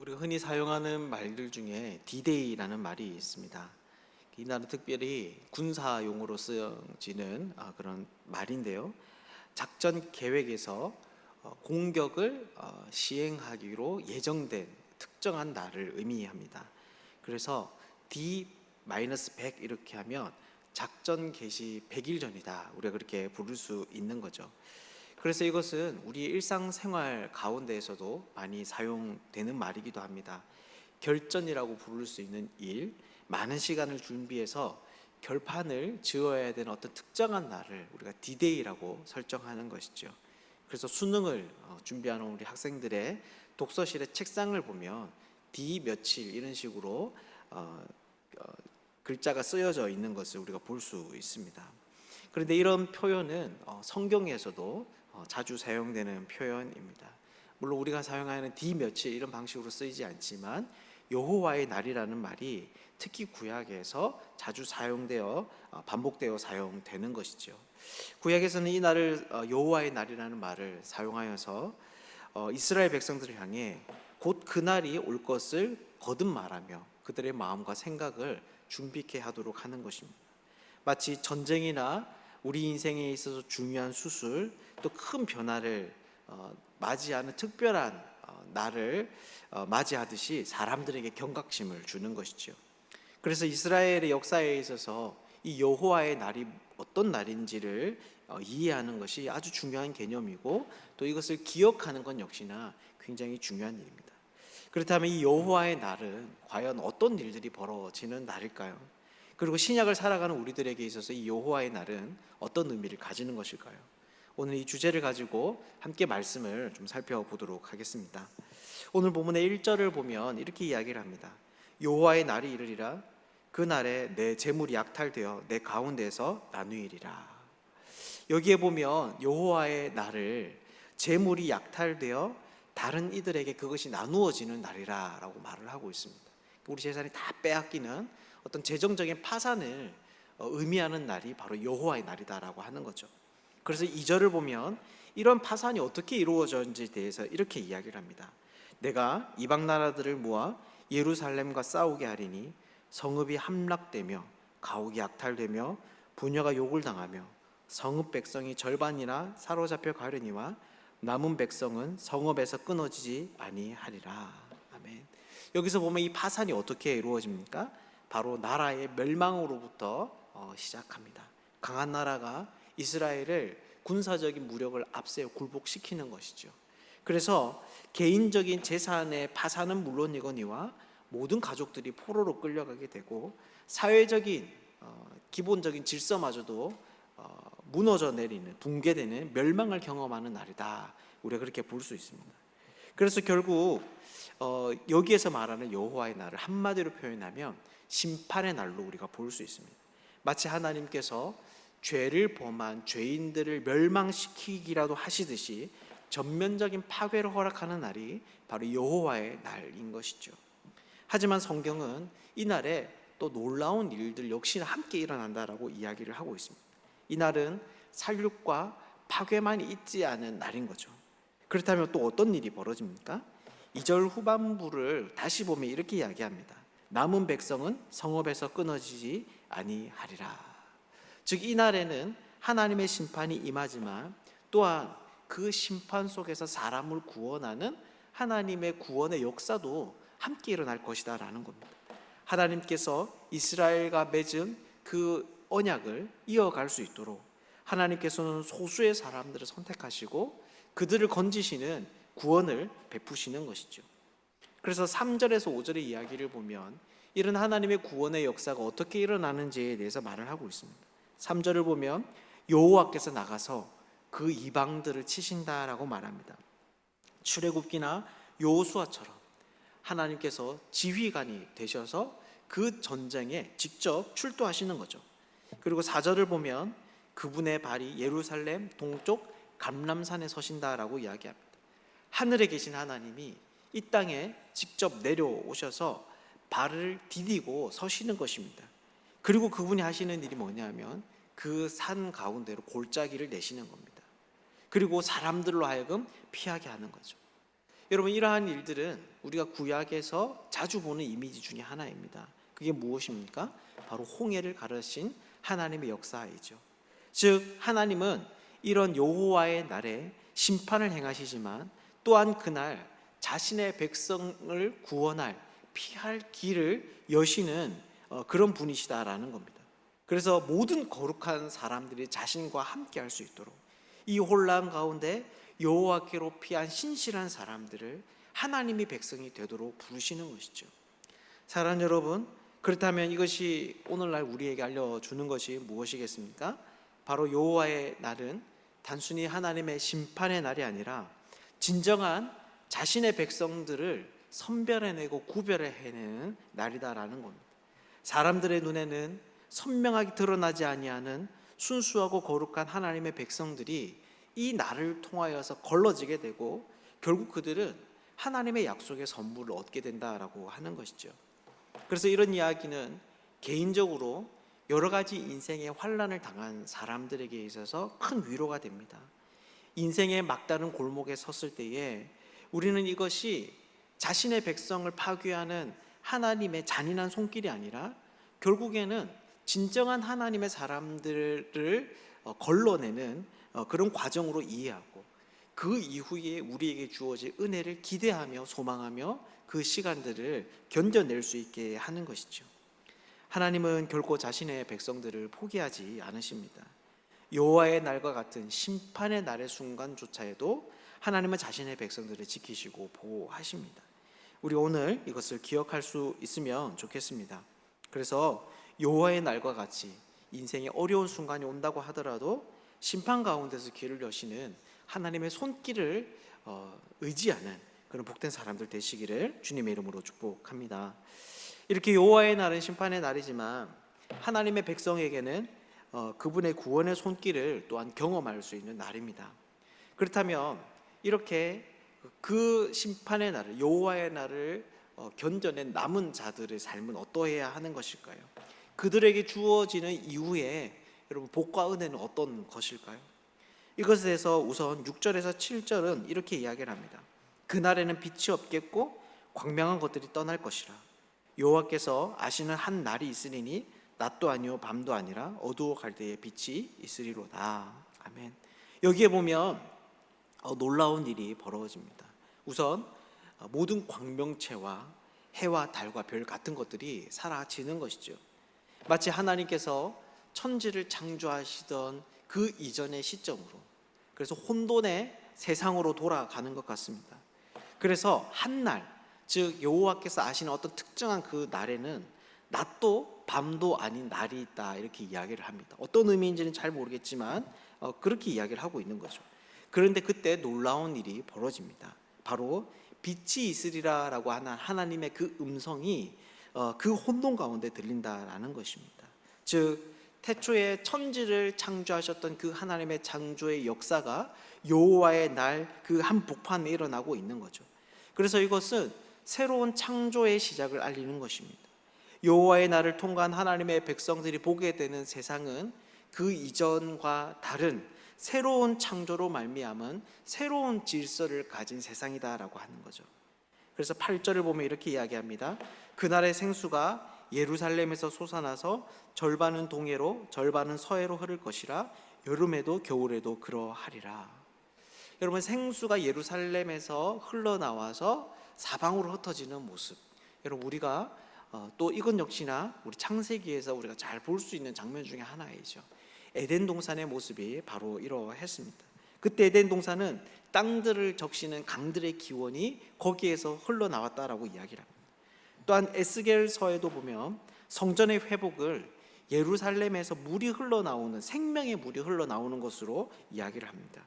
우리가 흔히 사용하는 말들 중에 D-Day라는 말이 있습니다. 이날은 특별히 군사용으로 쓰여지는 그런 말인데요. 작전 계획에서 공격을 시행하기로 예정된 특정한 날을 의미합니다. 그래서 D-100 이렇게 하면 작전 개시 100일 전이다. 우리가 그렇게 부를 수 있는 거죠. 그래서 이것은 우리 일상생활 가운데에서도 많이 사용되는 말이기도 합니다. 결전이라고 부를 수 있는 일, 많은 시간을 준비해서 결판을 지어야 되는 어떤 특정한 날을 우리가 D-Day라고 설정하는 것이죠. 그래서 수능을 준비하는 우리 학생들의 독서실의 책상을 보면 D 며칠 이런 식으로 글자가 쓰여져 있는 것을 우리가 볼 수 있습니다. 그런데 이런 표현은 성경에서도 자주 사용되는 표현입니다. 물론 우리가 사용하는 D 며칠 이런 방식으로 쓰이지 않지만 여호와의 날이라는 말이 특히 구약에서 자주 사용되어 반복되어 사용되는 것이죠. 구약에서는 이 날을 여호와의 날이라는 말을 사용하여서 이스라엘 백성들을 향해 곧 그날이 올 것을 거듭 말하며 그들의 마음과 생각을 준비케 하도록 하는 것입니다. 마치 전쟁이나 우리 인생에 있어서 중요한 수술, 또 큰 변화를 맞이하는 특별한 날을 맞이하듯이 사람들에게 경각심을 주는 것이죠. 그래서 이스라엘의 역사에 있어서 이 여호와의 날이 어떤 날인지를 이해하는 것이 아주 중요한 개념이고, 또 이것을 기억하는 건 역시나 굉장히 중요한 일입니다. 그렇다면 이 여호와의 날은 과연 어떤 일들이 벌어지는 날일까요? 그리고 신약을 살아가는 우리들에게 있어서 이 여호와의 날은 어떤 의미를 가지는 것일까요? 오늘 이 주제를 가지고 함께 말씀을 좀 살펴보도록 하겠습니다. 오늘 본문의 1절을 보면 이렇게 이야기를 합니다. 여호와의 날이 이르리라. 그 날에 내 재물이 약탈되어 내 가운데서 나누이리라. 여기에 보면 여호와의 날을 재물이 약탈되어 다른 이들에게 그것이 나누어지는 날이라 라고 말을 하고 있습니다. 우리 재산이 다 빼앗기는 어떤 재정적인 파산을 의미하는 날이 바로 여호와의 날이다라고 하는 거죠. 그래서 2절을 보면 이런 파산이 어떻게 이루어졌는지에 대해서 이렇게 이야기를 합니다. 내가 이방 나라들을 모아 예루살렘과 싸우게 하리니 성읍이 함락되며 가옥이 약탈되며 부녀가 욕을 당하며 성읍 백성이 절반이나 사로잡혀 가려니와 남은 백성은 성읍에서 끊어지지 아니하리라. 아멘. 여기서 보면 이 파산이 어떻게 이루어집니까? 바로 나라의 멸망으로부터 시작합니다. 강한 나라가 이스라엘을 군사적인 무력을 앞세워 굴복시키는 것이죠. 그래서 개인적인 재산의 파산은 물론이거니와 모든 가족들이 포로로 끌려가게 되고 사회적인 기본적인 질서마저도 무너져 내리는, 붕괴되는 멸망을 경험하는 날이다. 우리가 그렇게 볼 수 있습니다. 그래서 결국 여기에서 말하는 여호와의 날을 한마디로 표현하면 심판의 날로 우리가 볼 수 있습니다. 마치 하나님께서 죄를 범한 죄인들을 멸망시키기라도 하시듯이 전면적인 파괴를 허락하는 날이 바로 여호와의 날인 것이죠. 하지만 성경은 이 날에 또 놀라운 일들 역시나 함께 일어난다라고 이야기를 하고 있습니다. 이 날은 살육과 파괴만이 있지 않은 날인 거죠. 그렇다면 또 어떤 일이 벌어집니까? 2절 후반부를 다시 보면 이렇게 이야기합니다. 남은 백성은 성읍에서 끊어지지 아니하리라. 즉 이 날에는 하나님의 심판이 임하지만 또한 그 심판 속에서 사람을 구원하는 하나님의 구원의 역사도 함께 일어날 것이다 라는 겁니다. 하나님께서 이스라엘과 맺은 그 언약을 이어갈 수 있도록 하나님께서는 소수의 사람들을 선택하시고 그들을 건지시는 구원을 베푸시는 것이죠. 그래서 3절에서 5절의 이야기를 보면 이런 하나님의 구원의 역사가 어떻게 일어나는지에 대해서 말을 하고 있습니다. 3절을 보면 여호와께서 나가서 그 이방들을 치신다라고 말합니다. 출애굽기나 여호수아처럼 하나님께서 지휘관이 되셔서 그 전쟁에 직접 출두하시는 거죠. 그리고 4절을 보면 그분의 발이 예루살렘 동쪽 감람산에 서신다라고 이야기합니다. 하늘에 계신 하나님이 이 땅에 직접 내려오셔서 발을 디디고 서시는 것입니다. 그리고 그분이 하시는 일이 뭐냐면 그 산 가운데로 골짜기를 내시는 겁니다. 그리고 사람들로 하여금 피하게 하는 거죠. 여러분, 이러한 일들은 우리가 구약에서 자주 보는 이미지 중에 하나입니다. 그게 무엇입니까? 바로 홍해를 가르신 하나님의 역사이죠. 즉 하나님은 이런 여호와의 날에 심판을 행하시지만 또한 그날 자신의 백성을 구원할 피할 길을 여시는 그런 분이시다라는 겁니다. 그래서 모든 거룩한 사람들이 자신과 함께 할 수 있도록 이 혼란 가운데 여호와께로 피한 신실한 사람들을 하나님의 백성이 되도록 부르시는 것이죠. 사랑하는 여러분, 그렇다면 이것이 오늘날 우리에게 알려주는 것이 무엇이겠습니까? 바로 여호와의 날은 단순히 하나님의 심판의 날이 아니라 진정한 자신의 백성들을 선별해내고 구별해내는 날이다라는 겁니다. 사람들의 눈에는 선명하게 드러나지 아니하는 순수하고 거룩한 하나님의 백성들이 이 날을 통하여서 걸러지게 되고 결국 그들은 하나님의 약속의 선물을 얻게 된다라고 하는 것이죠. 그래서 이런 이야기는 개인적으로 여러 가지 인생의 환난을 당한 사람들에게 있어서 큰 위로가 됩니다. 인생의 막다른 골목에 섰을 때에 우리는 이것이 자신의 백성을 파괴하는 하나님의 잔인한 손길이 아니라 결국에는 진정한 하나님의 사람들을 걸러내는 그런 과정으로 이해하고 그 이후에 우리에게 주어질 은혜를 기대하며 소망하며 그 시간들을 견뎌낼 수 있게 하는 것이죠. 하나님은 결코 자신의 백성들을 포기하지 않으십니다. 여호와의 날과 같은 심판의 날의 순간조차에도 하나님은 자신의 백성들을 지키시고 보호하십니다. 우리 오늘 이것을 기억할 수 있으면 좋겠습니다. 그래서 여호와의 날과 같이 인생의 어려운 순간이 온다고 하더라도 심판 가운데서 길을 여시는 하나님의 손길을 의지하는 그런 복된 사람들 되시기를 주님의 이름으로 축복합니다. 이렇게 여호와의 날은 심판의 날이지만 하나님의 백성에게는 그분의 구원의 손길을 또한 경험할 수 있는 날입니다. 그렇다면 이렇게 그 심판의 날을 여호와의 날을 견뎌낸 남은 자들의 삶은 어떠해야 하는 것일까요? 그들에게 주어지는 이후에 여러분 복과 은혜는 어떤 것일까요? 이것에 대해서 우선 6절에서 7절은 이렇게 이야기를 합니다. 그날에는 빛이 없겠고 광명한 것들이 떠날 것이라. 여호와께서 아시는 한 날이 있으리니 낮도 아니요 밤도 아니라 어두워 갈 때에 빛이 있으리로다. 아멘. 여기에 보면 놀라운 일이 벌어집니다. 우선 모든 광명체와 해와 달과 별 같은 것들이 사라지는 것이죠. 마치 하나님께서 천지를 창조하시던 그 이전의 시점으로, 그래서 혼돈의 세상으로 돌아가는 것 같습니다. 그래서 한날, 즉 여호와께서 아시는 어떤 특정한 그 날에는 낮도 밤도 아닌 날이 있다, 이렇게 이야기를 합니다. 어떤 의미인지는 잘 모르겠지만 그렇게 이야기를 하고 있는 거죠. 그런데 그때 놀라운 일이 벌어집니다. 바로 빛이 있으리라라고 하는 하나님의 그 음성이 그 혼돈 가운데 들린다라는 것입니다. 즉 태초에 천지를 창조하셨던 그 하나님의 창조의 역사가 여호와의 날 그 한복판에 일어나고 있는 거죠. 그래서 이것은 새로운 창조의 시작을 알리는 것입니다. 여호와의 날을 통과한 하나님의 백성들이 보게 되는 세상은 그 이전과 다른 새로운 창조로 말미암은 새로운 질서를 가진 세상이다라고 하는 거죠. 그래서 8절을 보면 이렇게 이야기합니다. 그날의 생수가 예루살렘에서 솟아나서 절반은 동해로 절반은 서해로 흐를 것이라. 여름에도 겨울에도 그러하리라. 여러분, 생수가 예루살렘에서 흘러나와서 사방으로 흩어지는 모습, 여러분 우리가 또 이건 역시나 우리 창세기에서 우리가 잘 볼 수 있는 장면 중에 하나이죠. 에덴 동산의 모습이 바로 이러했습니다. 그때 에덴 동산은 땅들을 적시는 강들의 기원이 거기에서 흘러나왔다라고 이야기를 합니다. 또한 에스겔서에도 보면 성전의 회복을 예루살렘에서 물이 흘러나오는, 생명의 물이 흘러나오는 것으로 이야기를 합니다.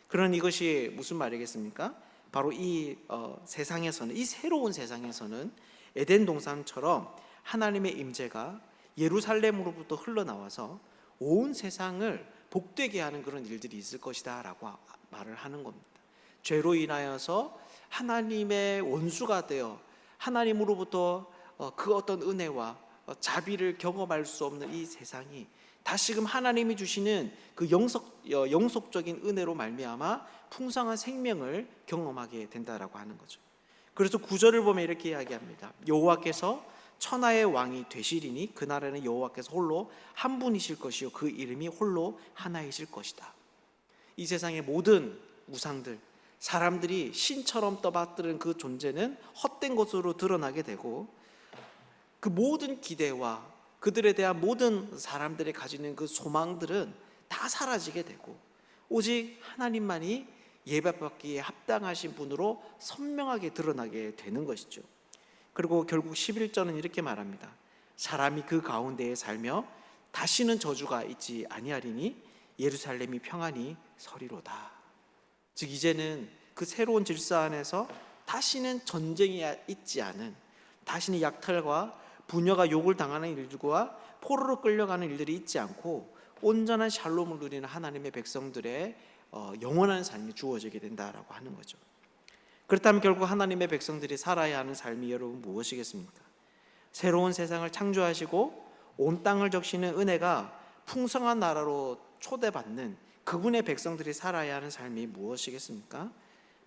그런 이것이 무슨 말이겠습니까? 바로 이 세상에서는, 이 새로운 세상에서는 에덴 동산처럼 하나님의 임재가 예루살렘으로부터 흘러나와서 온 세상을 복되게 하는 그런 일들이 있을 것이다 라고 말을 하는 겁니다. 죄로 인하여서 하나님의 원수가 되어 하나님으로부터 그 어떤 은혜와 자비를 경험할 수 없는 이 세상이 다시금 하나님이 주시는 그 영속적인 은혜로 말미암아 풍성한 생명을 경험하게 된다라고 하는 거죠. 그래서 구절을 보면 이렇게 이야기합니다. 여호와께서 천하의 왕이 되시리니 그날에는 여호와께서 홀로 한 분이실 것이요 그 이름이 홀로 하나이실 것이다. 이 세상의 모든 우상들, 사람들이 신처럼 떠받드는 그 존재는 헛된 것으로 드러나게 되고, 그 모든 기대와 그들에 대한 모든 사람들이 가지는 그 소망들은 다 사라지게 되고, 오직 하나님만이 예배받기에 합당하신 분으로 선명하게 드러나게 되는 것이죠. 그리고 결국 11절은 이렇게 말합니다. 사람이 그 가운데에 살며 다시는 저주가 있지 아니하리니 예루살렘이 평안히 서리로다. 즉 이제는 그 새로운 질서 안에서 다시는 전쟁이 있지 않은, 다시는 약탈과 부녀가 욕을 당하는 일들과 포로로 끌려가는 일들이 있지 않고 온전한 샬롬을 누리는 하나님의 백성들의 영원한 삶이 주어지게 된다라고 하는 거죠. 그렇다면 결국 하나님의 백성들이 살아야 하는 삶이 여러분 무엇이겠습니까? 새로운 세상을 창조하시고 온 땅을 적시는 은혜가 풍성한 나라로 초대받는 그분의 백성들이 살아야 하는 삶이 무엇이겠습니까?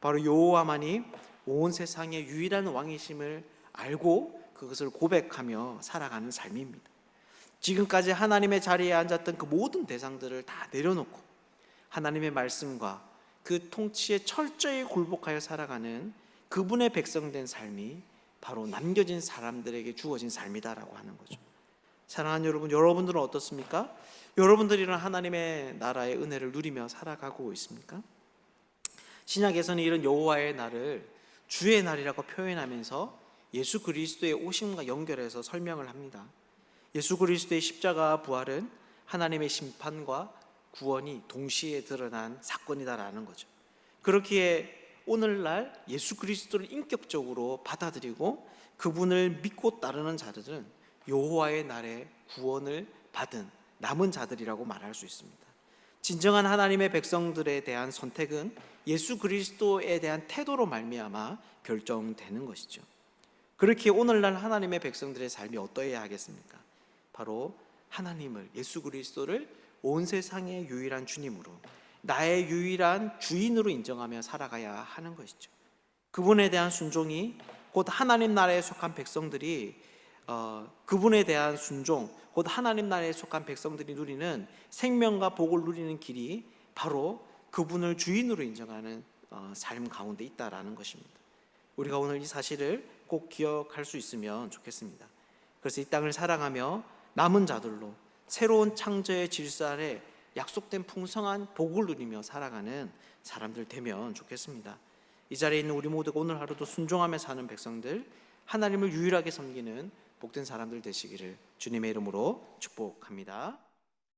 바로 여호와만이 온 세상의 유일한 왕이심을 알고 그것을 고백하며 살아가는 삶입니다. 지금까지 하나님의 자리에 앉았던 그 모든 대상들을 다 내려놓고 하나님의 말씀과 그 통치에 철저히 굴복하여 살아가는 그분의 백성된 삶이 바로 남겨진 사람들에게 주어진 삶이다라고 하는 거죠. 사랑하는 여러분, 여러분들은 어떻습니까? 여러분들이는 하나님의 나라의 은혜를 누리며 살아가고 있습니까? 신약에서는 이런 여호와의 날을 주의 날이라고 표현하면서 예수 그리스도의 오심과 연결해서 설명을 합니다. 예수 그리스도의 십자가 부활은 하나님의 심판과 구원이 동시에 드러난 사건이다라는 거죠. 그렇기에 오늘날 예수 그리스도를 인격적으로 받아들이고 그분을 믿고 따르는 자들은 여호와의 날에 구원을 받은 남은 자들이라고 말할 수 있습니다. 진정한 하나님의 백성들에 대한 선택은 예수 그리스도에 대한 태도로 말미암아 결정되는 것이죠. 그렇게 오늘날 하나님의 백성들의 삶이 어떠해야 하겠습니까? 바로 하나님을, 예수 그리스도를 온 세상의 유일한 주님으로, 나의 유일한 주인으로 인정하며 살아가야 하는 것이죠. 그분에 대한 순종이, 곧 하나님 나라에 속한 백성들이 그분에 대한 순종, 곧 하나님 나라에 속한 백성들이 누리는 생명과 복을 누리는 길이 바로 그분을 주인으로 인정하는 삶 가운데 있다라는 것입니다. 우리가 오늘 이 사실을 꼭 기억할 수 있으면 좋겠습니다. 그래서 이 땅을 사랑하며 남은 자들로 새로운 창조의 질서 아래 약속된 풍성한 복을 누리며 살아가는 사람들 되면 좋겠습니다. 이 자리에 있는 우리 모두가 오늘 하루도 순종하며 사는 백성들, 하나님을 유일하게 섬기는 복된 사람들 되시기를 주님의 이름으로 축복합니다.